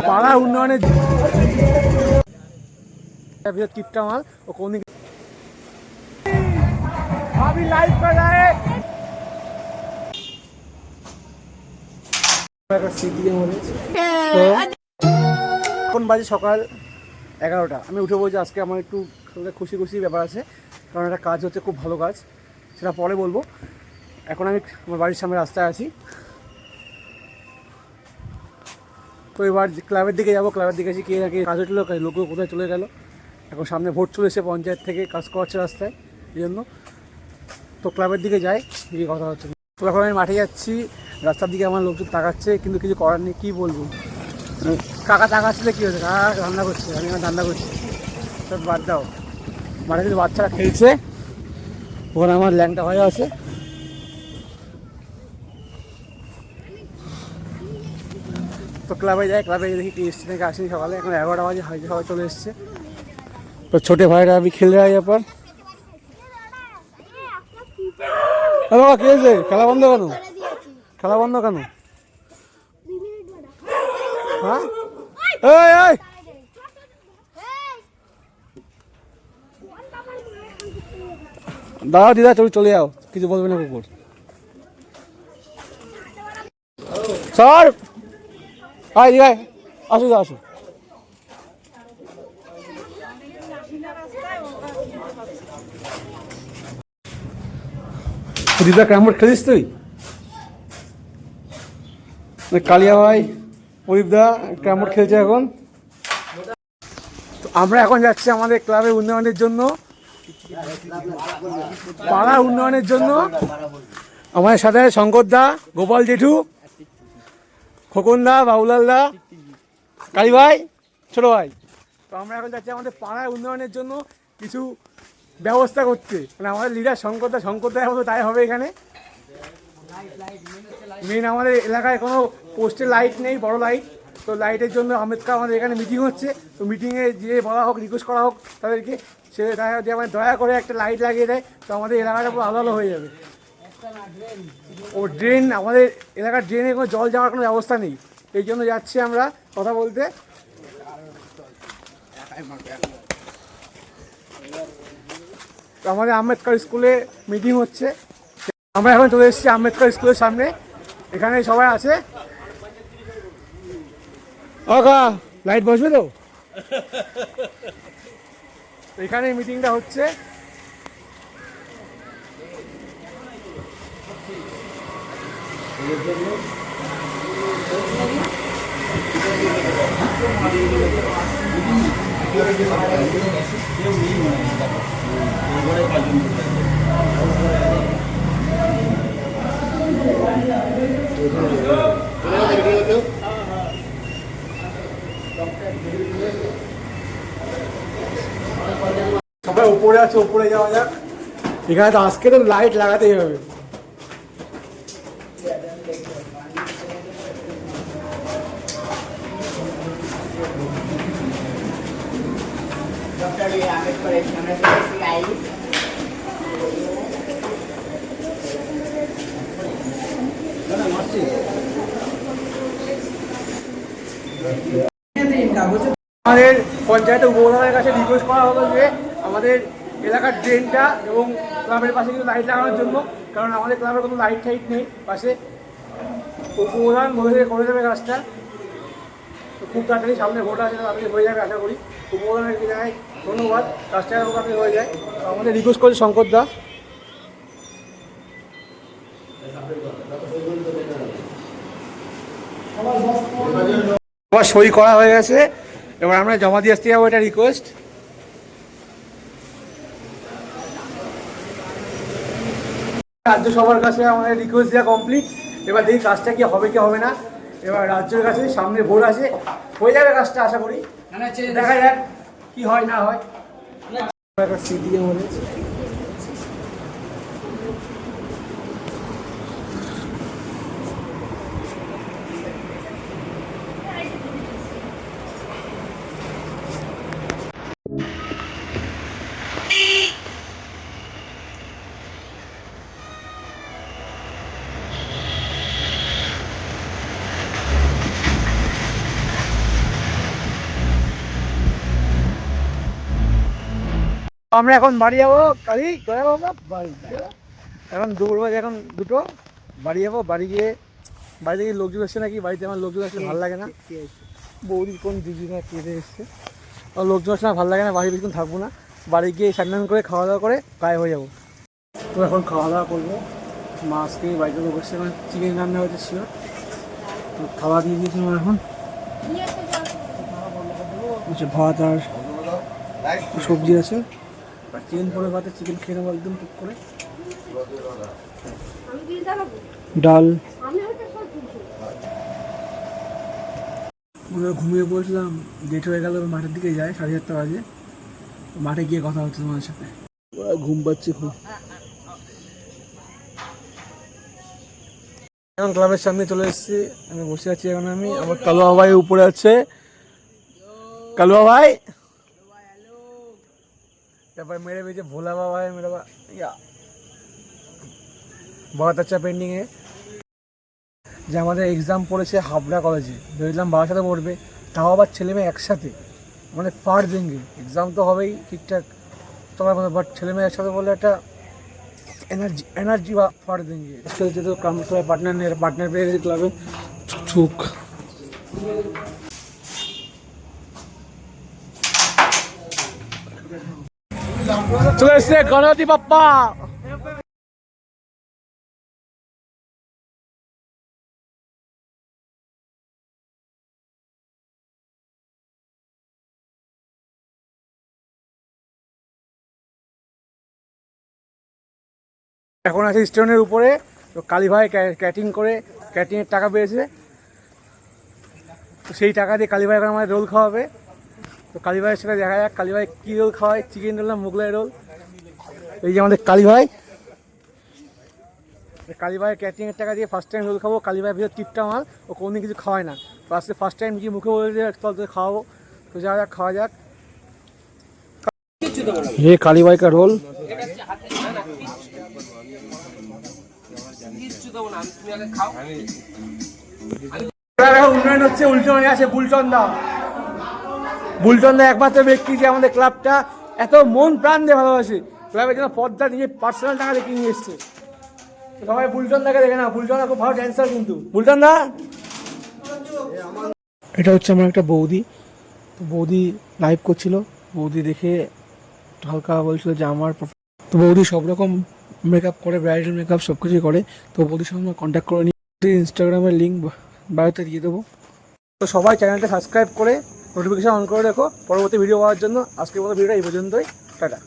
পাড়া উন্নয়নের টিপটা মাল ও কোন अभी लाइव कर रहा है এখন বাজে সকাল 11টা। আমি উঠে বলছি আজকে আমার একটু খুশি খুশি ব্যাপার আছে, কারণ একটা কাজ হচ্ছে, খুব ভালো কাজ, সেটা পরে বলবো। এখন আমি আমার বাড়ির সামনে রাস্তায় আছি, তো এবার ক্লাবের দিকে যাবো। ক্লাবের দিকে এসে কে না কে কাজ হচ্ছিল, লোক কোথায় চলে গেল। এখন সামনে ভোট চলে এসে পঞ্চায়েত থেকে কাজ করাচ্ছে রাস্তায়, এই জন্য তো ক্লাবের দিকে যাই, গিয়ে কথা হচ্ছে। তো এখন আমি মাঠে যাচ্ছি, রাস্তার দিকে আমার লোকজন তাকাচ্ছে, কিন্তু কিছু করার নেই, কী বলবো। কাকা তাকাচ্ছিলে কী হয়েছে, কাকা রান্না করছে, আমি আমার রান্না করছি, সব বাদ দাও। মাঠে কিন্তু বাচ্চারা খেলছে, ওখানে আমার ল্যাংটা হয়ে আছে। তো ক্লাবে যাই, ক্লাবে দেখি কি এসছে থেকে আসেনি সকালে, এখন 11টা বাজে, হয়তো সবাই চলে এসছে। তো ছোটে ভাইরা আমি খেলে যাই। এরপর হ্যালো, কি হয়েছে, খেলা বন্ধ কেন? খেলা বন্ধ কেন? হ্যাঁ, এই দাদা দিদা চলে যাও, কিছু বলবে না কুকুর। স্যার হাই দিদাই, আসো আসো। দিদা ক্যামবোর্ড খেলিস তুই? কালিয়া ভাই, প্রদীপদা ক্যামবোর্ড খেলছে এখন। আমরা এখন যাচ্ছি আমাদের ক্লাবের উন্নয়নের জন্য, পাড়ার উন্নয়নের জন্য। আমাদের সাথে শঙ্করদা, গোপাল জেঠু, খোকনদা, বাবুলালদা, কালী ভাই, ছোটো ভাই। তো আমরা এখন যাচ্ছি আমাদের পাড়ার উন্নয়নের জন্য কিছু ব্যবস্থা করতে। মানে আমাদের লিডার শঙ্করদা হতো, তাই হবে এখানে। মেন আমাদের এলাকায় কোনো পোস্টে লাইট নেই, বড় লাইট। তো লাইটের জন্য আম্বেদকর আমাদের এখানে মিটিং হচ্ছে। তো মিটিংয়ে যে বলা হোক, রিকোয়েস্ট করা হোক তাদেরকে, সে যে আমাদের দয়া করে একটা লাইট লাগিয়ে দেয়, তো আমাদের এলাকাটা পুরো আলো আলো হয়ে যাবে। ও ড্রেন, আমাদের এলাকার ড্রেনে কোনো জল যাওয়ার কোনো ব্যবস্থা নেই, এই জন্য যাচ্ছি আমরা কথা বলতে। তো আমাদের আম্বেদকর স্কুলে মিটিং হচ্ছে, আমরা এখন চলে এসেছি আম্বেদকর স্কুলের সামনে। এখানে সবাই আছে। লাইট বসবে তো, এখানে মিটিংটা হচ্ছে। সবাই উপরে আছে, উপরে যাওয়া যাক। এখানে তো আজকে তো লাইট লাগাতেই হবে। আমাদের পঞ্চায়েতের উপপ্রধানের কাছে রিকোয়েস্ট করা হলো যে আমাদের এলাকার ড্রেনটা এবং ক্লাবের পাশে কিছু লাইট লাগানোর জন্য, কারণ আমাদের ক্লাবের কোনো লাইট টাইট নেই পাশে। উপপ্রধান করে দেবে কাজটা, তো খুব তাড়াতাড়ি সামনে ভোট আছে, তাড়াতাড়ি হয়ে যাবে আশা করি। উপপ্রধানের জায়গায় ধন্যবাদ, কাজটা খুব তাড়াতাড়ি হয়ে যায়। আমাদের রিকোয়েস্ট করছে শঙ্করদা। সই করা হয়ে গেছে, এবার আমরা জমা দিয়ে আসতে যাবো, এটা রিকোয়েস্ট। রাজ্যসভার কাছে আমাদের রিকোয়েস্ট দেওয়া কমপ্লিট। এবার দেখি কাজটা কি হবে কি হবে না। এবার রাজ্যের কাছে সামনে ভোট আছে, হয়ে যাবে কাজটা আশা করি, দেখা যাক কি হয় না হয়। স্মৃতি আমাদের আমরা এখন বাড়ি যাবো, কালি বাড়ি এখন দুপুরবাজে, এখন 2টো। বাড়ি যাবো, বাড়ি গিয়ে বাড়িতে গিয়ে লোকজন এসছে নাকি, বাড়িতে আমার লোকজন আসলে ভালো লাগে না। বৌদি কোন দিদি না কেঁদে এসছে, আর লোকজন আসলে ভালো লাগে না, বাড়ি বেশিক্ষণ থাকবো না। বাড়ি গিয়ে স্নান করে খাওয়া দাওয়া করে গায়ে হয়ে যাবো। তো এখন খাওয়া দাওয়া করবো। মাছকে বাড়িতে লোক এসছে, এখন চিকেন রান্না হয়েছে শিওর। তো খাওয়া দিয়ে দিয়েছি আমার এখন ভাত আর সবজি আছে, আর চিকেন পরে ভাতে চিকেন খেয়ে নেবো একদম টুক করে। ডাল, ঘুমিয়ে পড়েছিলাম, লেট হয়ে গেল, মাঠের দিকে যাই, 7:30 বাজে। মাঠে গিয়ে কথা হচ্ছে তোমার সাথে। ঘুম পাচ্ছি খুব। এখন ক্লাবের সামনে চলে এসেছি, আমি বসে আছি এখন। আমি আমার কালুয়া ভাই উপরে আছে। কালুয়া ভাই তারপর मेरे पीछे भोला बाबा है, मेरा बहुत अच्छा पेंटिंग है। যে আমাদের এক্সাম পড়েছে হাবড়া কলেজে, ভেবেছিলাম বাবার সাথে পড়বে, তাও আবার ছেলে মেয়ে একসাথে, মানে ফার দেঙ্গে এক্সাম তো হবেই ঠিকঠাক তোমার মতো, বাট ছেলে মেয়ে একসাথে বললে একটা এনার্জি বা ফার দেঙ্গে। যেহেতু সবাই পার্টনার পেয়ে গেছে ক্লাবে। ছুক চলে এসছে গণপতি বাপ্পা। এখন আছে স্টেশনের উপরে। তো কালী ভাই ক্যাটিংয়ের টাকা পেয়েছে, তো সেই টাকা দিয়ে কালী ভাই এখন আমাদের রোল খাওয়াবে। তো কালী ভাইয়ের সাথে দেখা যাক কালী ভাই কী রোল খাওয়ায়, চিকেন রোল না মোগলাই রোল। এই যে আমাদের কালী ভাই, কালী ভাইয়ের ক্যাটিংয়ের টাকা দিয়ে ফার্স্ট টাইম রোল খাবো। কালী ভাই ভিতরে টিপটা মাল, ও কোনোদিন কিছু খাওয়ায় না, তো আজকে ফার্স্ট টাইম গিয়ে মুখে বলে দিয়ে চল তোকে খাওয়াবো। তো যাওয়া যাক, খাওয়া যাক। ये काली बाई का रोल। উন্নয়ন হচ্ছে, উল্টনে আছে বুলচন্দা একমাত্র ব্যক্তি যে আমাদের ক্লাবটা এত মন প্রাণ দিয়ে ভালোবাসে। ক্লাবের জন্য পর্দা নিজে পার্সোনাল টাকা দেখে নিয়ে এসছে। সবাই বুলচন্দাকে দেখে না, বুলচন্দা খুব ভালো ড্যান্সার কিন্তু। বুলচন্দা, এটা হচ্ছে আমার একটা বৌদি। তো বৌদি লাইভ করছিল, বৌদি দেখে হালকা বলছিল যে আমার। তো বৌদি সব রকম মেকআপ করে, ব্রাইডাল মেকআপ সব কিছুই করে। তো বৌদির সঙ্গে আমরা কন্ট্যাক্ট করে নিই, ইনস্টাগ্রামের লিঙ্ক বায়োতে দিয়ে দেবো। তো সবাই চ্যানেলটা সাবস্ক্রাইব করে নোটিফিকেশান অন করে রেখো পরবর্তী ভিডিও পাওয়ার জন্য। আজকের মতো ভিডিওটা এই পর্যন্তই, টাটা।